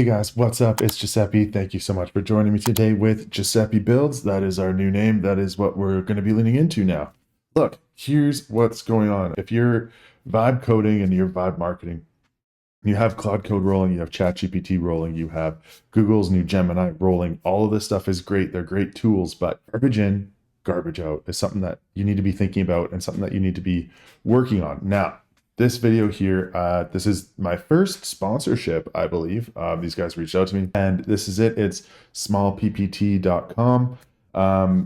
Hey guys, what's up? It's Giuseppe. Thank you so much for joining me today with Giuseppe Builds. That is our new name. That is what we're going to be leaning into now. Look, here's what's going on. If you're vibe coding and you're vibe marketing, you have Claude Code rolling, you have ChatGPT rolling, you have Google's new Gemini rolling. All of this stuff is great. They're great tools, but garbage in, garbage out is something that you need to be thinking about and something that you need to be working on. Now, this video here, this is my first sponsorship, I believe. These guys reached out to me, and this is it. It's smallppt.com.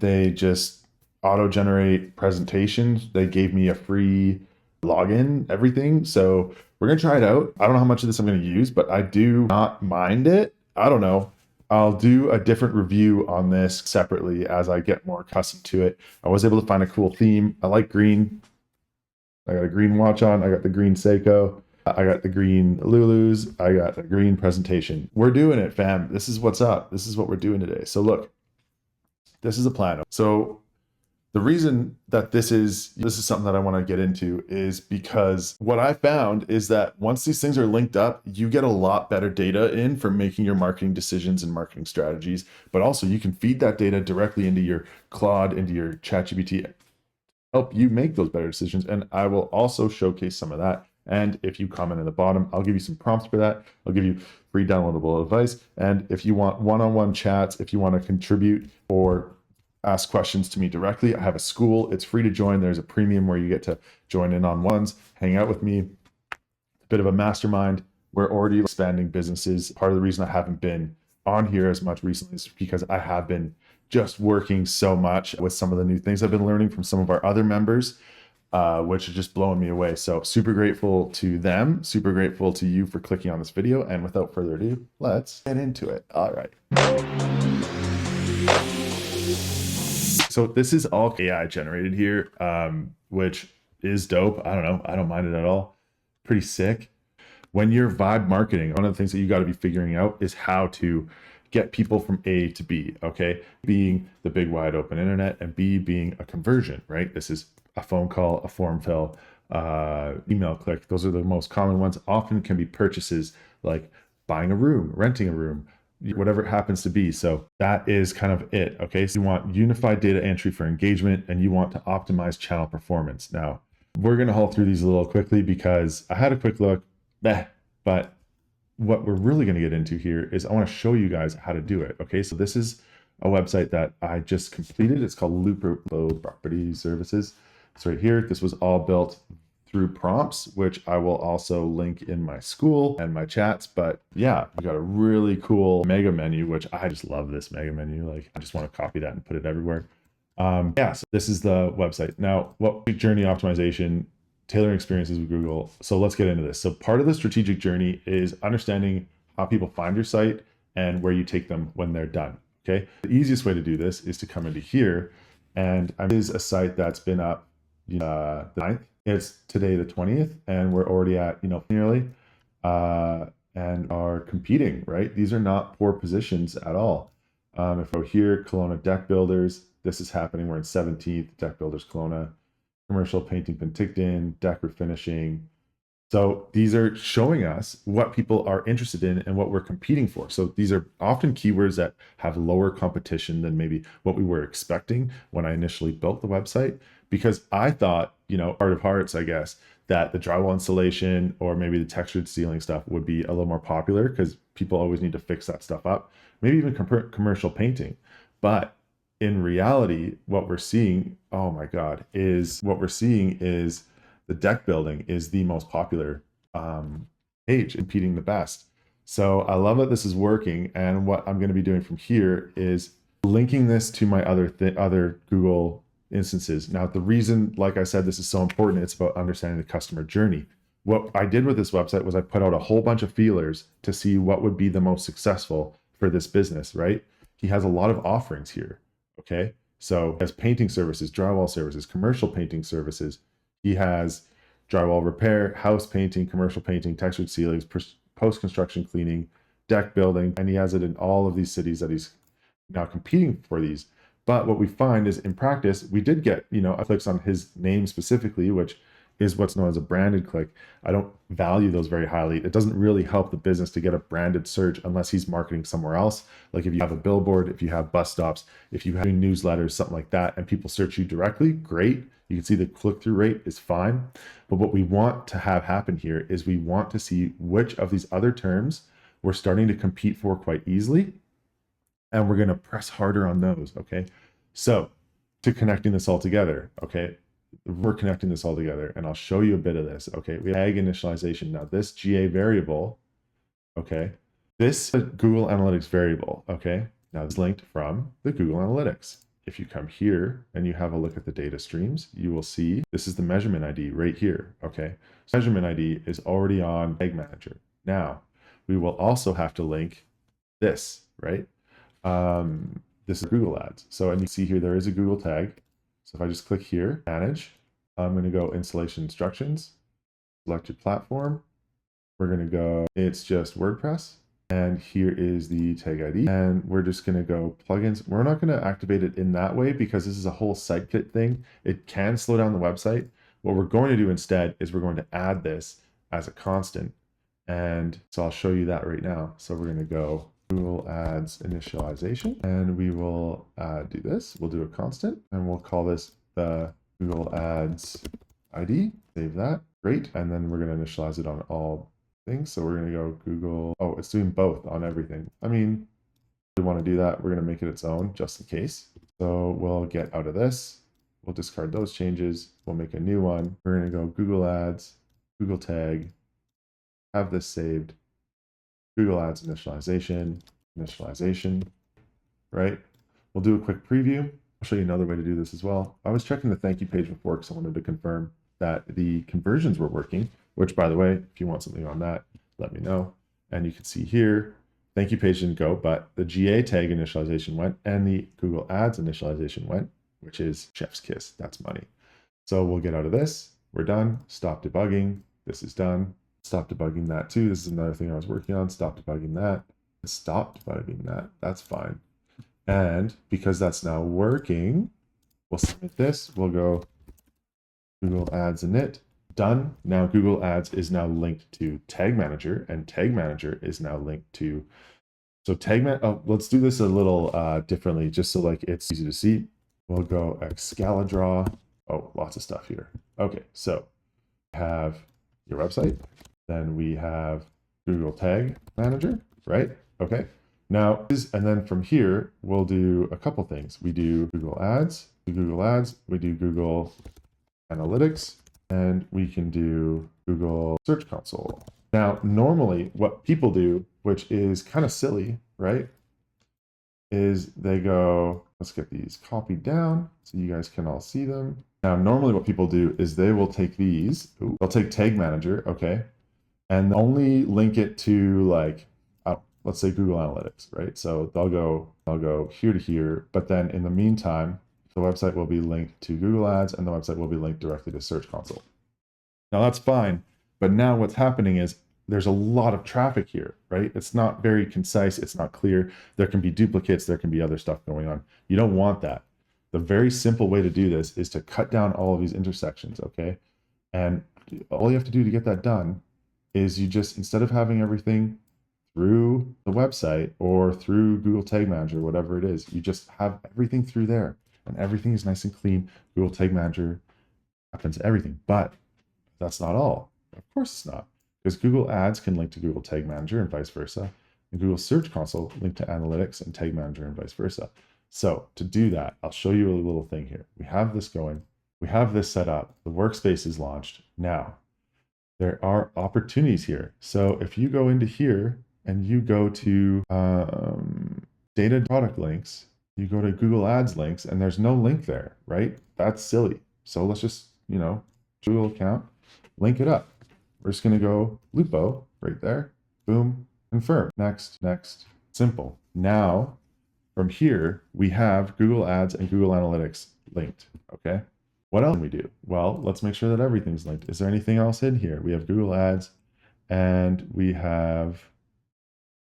They just auto-generate presentations. They gave me a free login, everything. So we're going to try it out. I don't know how much of this I'm going to use, but I do not mind it. I don't know. I'll do a different review on this separately as I get more accustomed to it. I was able to find a cool theme. I like green. I got a green watch on. I got the green Seiko. I got the green Lulus. I got a green presentation. We're doing it, fam. This is what's up. This is what we're doing today. So look, this is a plan. So the reason that this is something that I want to get into is because what I found is that once these things are linked up, you get a lot better data in for making your marketing decisions and marketing strategies. But also you can feed that data directly into your Claude, into your ChatGPT, help you make those better decisions. And I will also showcase some of that. And if you comment in the bottom, I'll give you some prompts for that. I'll give you free downloadable advice. And if you want one-on-one chats, if you want to contribute or ask questions to me directly, I have a school. It's free to join. There's a premium where you get to join in on ones, hang out with me, a bit of a mastermind. We're already expanding businesses. Part of the reason I haven't been on here as much recently is because I have been just working so much with some of the new things I've been learning from some of our other members, which is just blowing me away. So super grateful to them, super grateful to you for clicking on this video. And without further ado, let's get into it. All right. So this is all AI generated here, which is dope. I don't know. I don't mind it at all. Pretty sick. When you're vibe marketing, one of the things that you got to be figuring out is how to get people from A to B, okay? Being the big wide open internet, and B being a conversion, right? This is a phone call, a form fill, email click. Those are the most common ones. Often can be purchases like buying a room, renting a room, whatever it happens to be. So that is kind of it, okay? So you want unified data entry for engagement, and you want to optimize channel performance. Now, we're going to haul through these a little quickly because I had a quick look, but what we're really going to get into here is I want to show you guys how to do it. Okay, so this is a website that I just completed. It's called Loop Property Services. It's right here. This was all built through prompts, which I will also link in my school and my chats. But yeah, we got a really cool mega menu, which I just love this mega menu. Like, I just want to copy that and put it everywhere. Yeah, so this is the website. Now, what journey optimization, tailoring experiences with Google. So let's get into this. So part of the strategic journey is understanding how people find your site and where you take them when they're done. Okay. The easiest way to do this is to come into here, and this is a site that's been up the 9th. It's today the 20th, and we're already at, nearly and are competing, right? These are not poor positions at all. If we're here, Kelowna Deck Builders, this is happening. We're in 17th, Deck Builders Kelowna. Commercial painting Penticton, deck refinishing. So these are showing us what people are interested in and what we're competing for. So these are often keywords that have lower competition than maybe what we were expecting when I initially built the website, because I thought, heart of hearts, I guess, that the drywall installation or maybe the textured ceiling stuff would be a little more popular because people always need to fix that stuff up, maybe even commercial painting. But in reality, what we're seeing, oh my God, is the deck building is the most popular page, competing the best. So I love that this is working. And what I'm going to be doing from here is linking this to my other Google instances. Now, the reason, like I said, this is so important, it's about understanding the customer journey. What I did with this website was I put out a whole bunch of feelers to see what would be the most successful for this business, right? He has a lot of offerings here. Okay, so he has painting services, drywall services, commercial painting services. He has drywall repair, house painting, commercial painting, textured ceilings, post-construction cleaning, deck building, and he has it in all of these cities that he's now competing for these. But what we find is in practice, we did get, clicks on his name specifically, which is what's known as a branded click. I don't value those very highly. It doesn't really help the business to get a branded search unless he's marketing somewhere else. Like if you have a billboard, if you have bus stops, if you have newsletters, something like that, and people search you directly, great. You can see the click-through rate is fine. But what we want to have happen here is we want to see which of these other terms we're starting to compete for quite easily. And we're going to press harder on those. Okay. So to connecting this all together, okay, we're connecting this all together and I'll show you a bit of this. Okay, we have tag initialization. Now this GA variable, okay, this Google Analytics variable, okay, now it's linked from the Google Analytics. If you come here and you have a look at the data streams, you will see this is the measurement ID right here. Okay, so measurement ID is already on Tag Manager. Now we will also have to link this, right? This is Google Ads. So, and you see here, there is a Google tag. So if I just click here, manage, I'm going to go installation instructions, select your platform. We're going to go, it's just WordPress. And here is the tag ID. And we're just going to go plugins. We're not going to activate it in that way because this is a whole site kit thing. It can slow down the website. What we're going to do instead is we're going to add this as a constant. And so I'll show you that right now. So we're going to go Google Ads initialization, and we will do this. We'll do a constant, and we'll call this the Google Ads ID. Save that. Great. And then we're going to initialize it on all things. So we're going to go Google. Oh, it's doing both on everything. I mean, if we want to do that, we're going to make it its own just in case. So we'll get out of this. We'll discard those changes. We'll make a new one. We're going to go Google Ads, Google tag, have this saved. Google Ads initialization, right? We'll do a quick preview. I'll show you another way to do this as well. I was checking the thank you page before because I wanted to confirm that the conversions were working, which by the way, if you want something on that, let me know. And you can see here, thank you page didn't go, but the GA tag initialization went and the Google Ads initialization went, which is chef's kiss, that's money. So we'll get out of this. We're done. Stop debugging. This is done. Stop debugging that too. This is another thing I was working on. Stop debugging that. Stop debugging that. That's fine. And because that's now working, we'll submit this. We'll go Google Ads init. Done. Now Google Ads is now linked to Tag Manager, and Tag Manager is now linked to. So let's do this a little differently, just so like it's easy to see. We'll go Excalidraw. Oh, lots of stuff here. Okay, so we have your website. Then we have Google Tag Manager, right? Okay. Now, and then from here, we'll do a couple things. We do Google Ads, we do Google Analytics, and we can do Google Search Console. Now, normally what people do, which is kind of silly, right? Is they go, let's get these copied down so you guys can all see them. Now, normally what people do is they will take these, they'll take Tag Manager, okay? And only link it to like, let's say Google Analytics, right? So they'll go here to here, but then in the meantime, the website will be linked to Google Ads and the website will be linked directly to Search Console. Now that's fine, but now what's happening is there's a lot of traffic here, right? It's not very concise, it's not clear. There can be duplicates, there can be other stuff going on. You don't want that. The very simple way to do this is to cut down all of these intersections, okay? And all you have to do to get that done is you just, instead of having everything through the website or through Google Tag Manager, whatever it is, you just have everything through there and everything is nice and clean. Google Tag Manager happens to everything, but that's not all. Of course it's not, because Google Ads can link to Google Tag Manager and vice versa, and Google Search Console link to Analytics and Tag Manager and vice versa. So to do that, I'll show you a little thing here. We have this going, we have this set up, the workspace is launched. Now, there are opportunities here. So if you go into here and you go to data product links, you go to Google Ads links and there's no link there, right? That's silly. So let's just, Google account, link it up. We're just gonna go Lupo right there, boom, confirm, next, simple. Now, from here, we have Google Ads and Google Analytics linked, okay? What else can we do? Well, let's make sure that everything's linked. Is there anything else in here? We have Google Ads and we have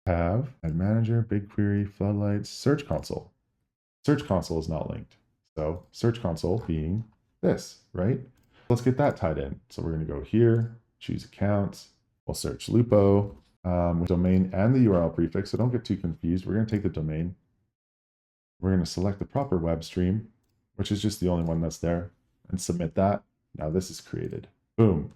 Ad Manager, BigQuery, Floodlights, Search Console. Search Console is not linked. So Search Console being this, right? Let's get that tied in. So we're going to go here, choose accounts. We'll search Lupo with domain and the URL prefix. So don't get too confused. We're going to take the domain. We're going to select the proper web stream, which is just the only one that's there, and submit that. Now this is created. Boom.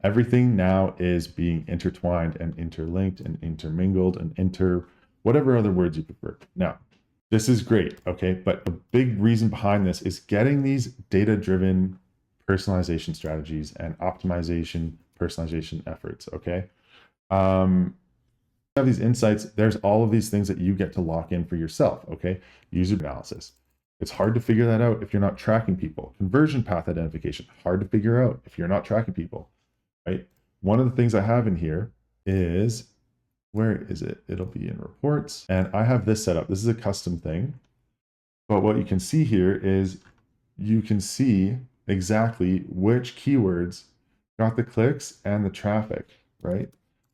Everything now is being intertwined and interlinked and intermingled and whatever other words you prefer. Now, this is great, okay? But the big reason behind this is getting these data-driven personalization strategies and optimization personalization efforts, okay? Have these insights, there's all of these things that you get to lock in for yourself, okay? User analysis. It's hard to figure that out if you're not tracking people. Conversion path identification, hard to figure out if you're not tracking people, right? One of the things I have in here is, where is it? It'll be in reports. And I have this set up. This is a custom thing. But what you can see here is you can see exactly which keywords got the clicks and the traffic, right?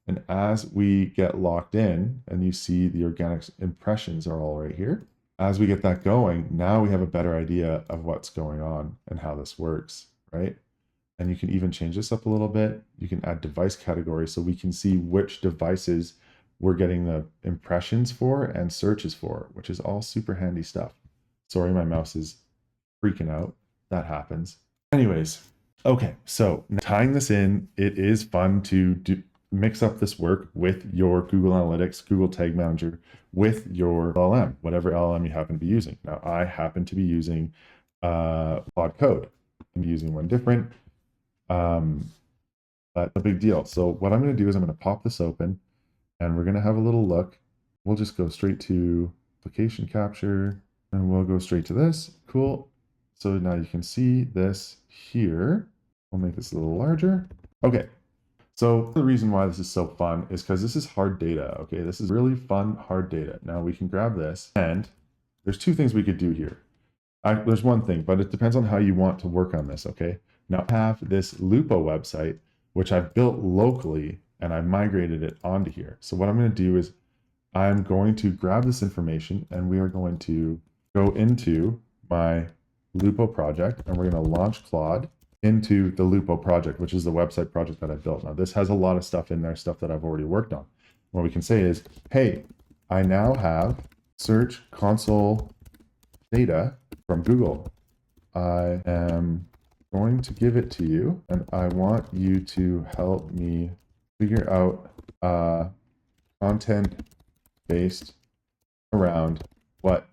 And as we get locked in, and you see the organic impressions are all right here, as we get that going, now we have a better idea of what's going on and how this works, right? And you can even change this up a little bit. You can add device categories so we can see which devices we're getting the impressions for and searches for, which is all super handy stuff. Sorry, my mouse is freaking out. That happens. Anyways, okay, so tying this in, it is fun to mix up this work with your Google Analytics, Google Tag Manager, with your LLM, whatever LLM you happen to be using. Now, I happen to be using Claude Code. I'm using one different, but a big deal. So what I'm going to do is I'm going to pop this open, and we're going to have a little look. We'll just go straight to application capture, and we'll go straight to this. Cool. So now you can see this here. We'll make this a little larger. Okay. So the reason why this is so fun is because this is hard data, okay? This is really fun, hard data. Now we can grab this, and there's two things we could do here. There's one thing, but it depends on how you want to work on this, okay? Now I have this Lupo website, which I've built locally, and I migrated it onto here. So what I'm going to do is I'm going to grab this information, and we are going to go into my Lupo project, and we're going to launch Claude into the Lupo project, which is the website project that I built. Now, this has a lot of stuff in there, stuff that I've already worked on. What we can say is, hey, I now have Search Console data from Google. I am going to give it to you, and I want you to help me figure out content based around what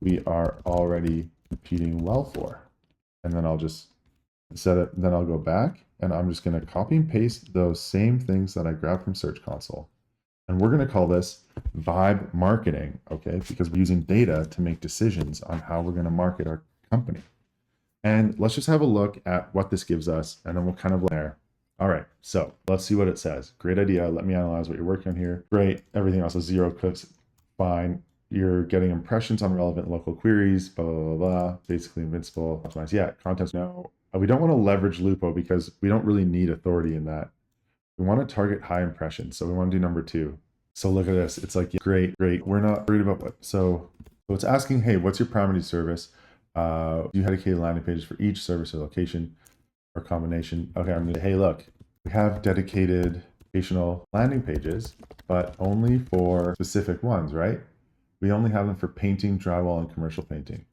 we are already competing well for. And then I'll just set it, then I'll go back, and I'm just going to copy and paste those same things that I grabbed from Search Console. And we're going to call this vibe marketing, okay? Because we're using data to make decisions on how we're going to market our company. And let's just have a look at what this gives us, and then we'll kind of there. All right, so let's see what it says. Great idea. Let me analyze what you're working on here. Great. Everything else is 0 clicks. Fine. You're getting impressions on relevant local queries, blah, blah, blah, blah. Basically invincible. Optimize. Yeah, content. No, we don't want to leverage Lupo because we don't really need authority in that. We want to target high impressions. So we want to do number 2. So look at this. It's like, great. We're not worried about what. So it's asking, hey, what's your primary service? Do you have dedicated landing pages for each service or location or combination? Okay, I'm going to, hey, look, we have dedicated educational landing pages, but only for specific ones, right? We only have them for painting, drywall, and commercial painting.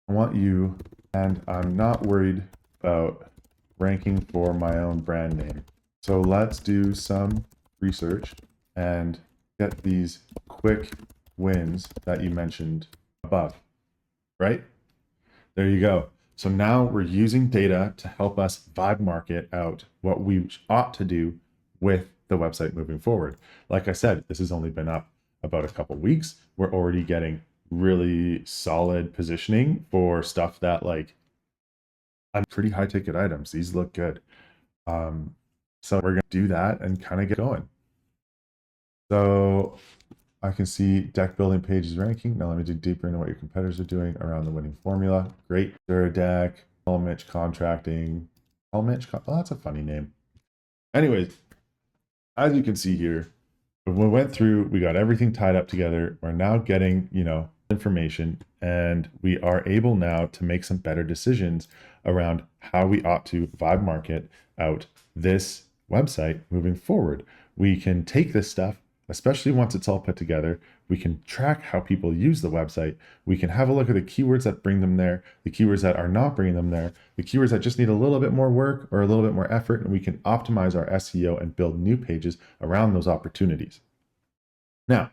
I want you, and I'm not worried about ranking for my own brand name. So let's do some research and get these quick wins that you mentioned above, right? There you go. So now we're using data to help us vibe market out what we ought to do with the website moving forward. Like I said, this has only been up about a couple weeks. We're already getting really solid positioning for stuff that like pretty high ticket items. These look good. So we're going to do that and kind of get going. So I can see deck building pages ranking. Now let me dig deeper into what your competitors are doing around the winning formula. Great. Duradeck, Mitch Contracting. Mitch, oh, that's a funny name. Anyways, as you can see here, we went through, we got everything tied up together. We're now getting, information, and we are able now to make some better decisions around how we ought to vibe market out this website moving forward. We can take this stuff, especially once it's all put together, we can track how people use the website. We can have a look at the keywords that bring them there, the keywords that are not bringing them there, the keywords that just need a little bit more work or a little bit more effort, and we can optimize our SEO and build new pages around those opportunities. Now,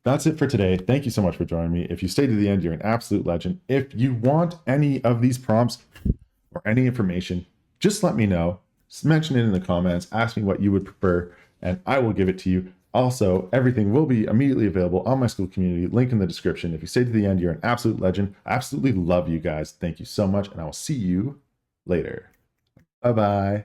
that's it for today. Thank you so much for joining me. If you stayed to the end, you're an absolute legend. If you want any of these prompts or any information, just let me know. Just mention it in the comments. Ask me what you would prefer, and I will give it to you. Also, everything will be immediately available on my Skool community. Link in the description. If you stayed to the end, you're an absolute legend. I absolutely love you guys. Thank you so much, and I will see you later. Bye-bye.